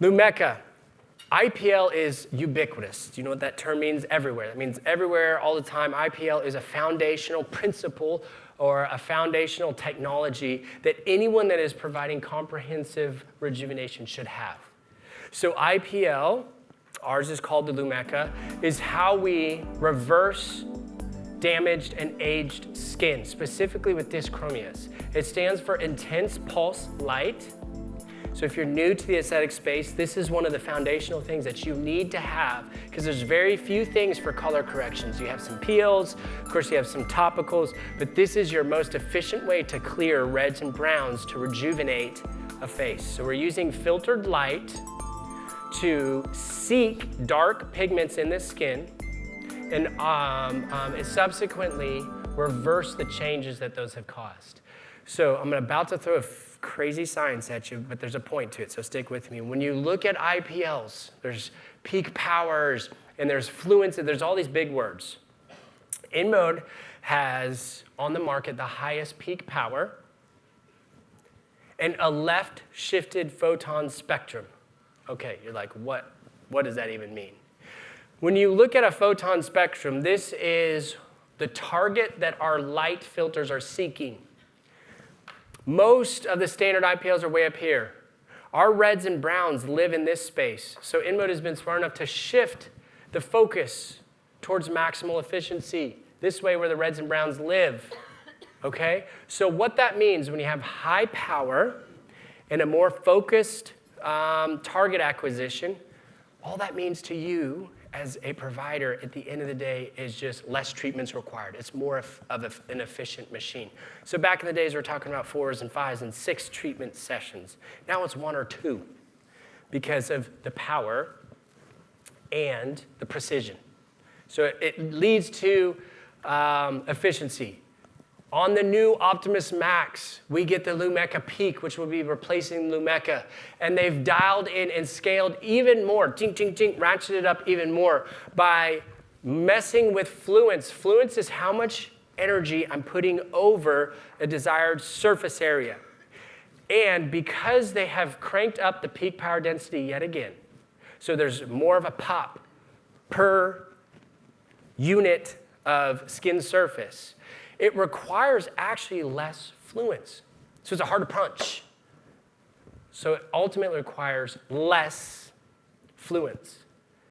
Lumecca. IPL is ubiquitous. Do you know what that term means? Everywhere. That means everywhere, all the time. IPL is a foundational principle or a foundational technology that anyone that is providing comprehensive rejuvenation should have. So IPL, ours is called the Lumecca, is how we reverse damaged and aged skin, specifically with dyschromias. It stands for intense pulse light. So if you're new to the aesthetic space, this is one of the foundational things that you need to have, because there's very few things for color corrections. You have some peels, of course you have some topicals, but this is your most efficient way to clear reds and browns to rejuvenate a face. So we're using filtered light to seek dark pigments in the skin and subsequently reverse the changes that those have caused. So I'm about to throw a crazy science at you, but there's a point to it, so stick with me. When you look at IPLs, there's peak powers, and there's fluence, and there's all these big words. InMode has on the market the highest peak power and a left-shifted photon spectrum. Okay, you're like, what does that even mean? When you look at a photon spectrum, this is the target that our light filters are seeking. Most of the standard IPLs are way up here. Our reds and browns live in this space. So InMode has been smart enough to shift the focus towards maximal efficiency, this way where the reds and browns live. Okay? So what that means when you have high power and a more focused target acquisition, all that means to you as a provider at the end of the day is just less treatments required. It's more of an efficient machine. So back in the days, we're talking about 4s and 5s and 6 treatment sessions. Now it's 1 or 2 because of the power and the precision. So it leads to efficiency. On the new Optimus Max, we get the Lumecca Peak, which will be replacing Lumecca. And they've dialed in and scaled even more, ratcheted up even more by messing with fluence. Fluence is how much energy I'm putting over a desired surface area. And because they have cranked up the peak power density yet again, so there's more of a pop per unit of skin surface, it requires actually less fluence. So it's a harder punch. So it ultimately requires less fluence.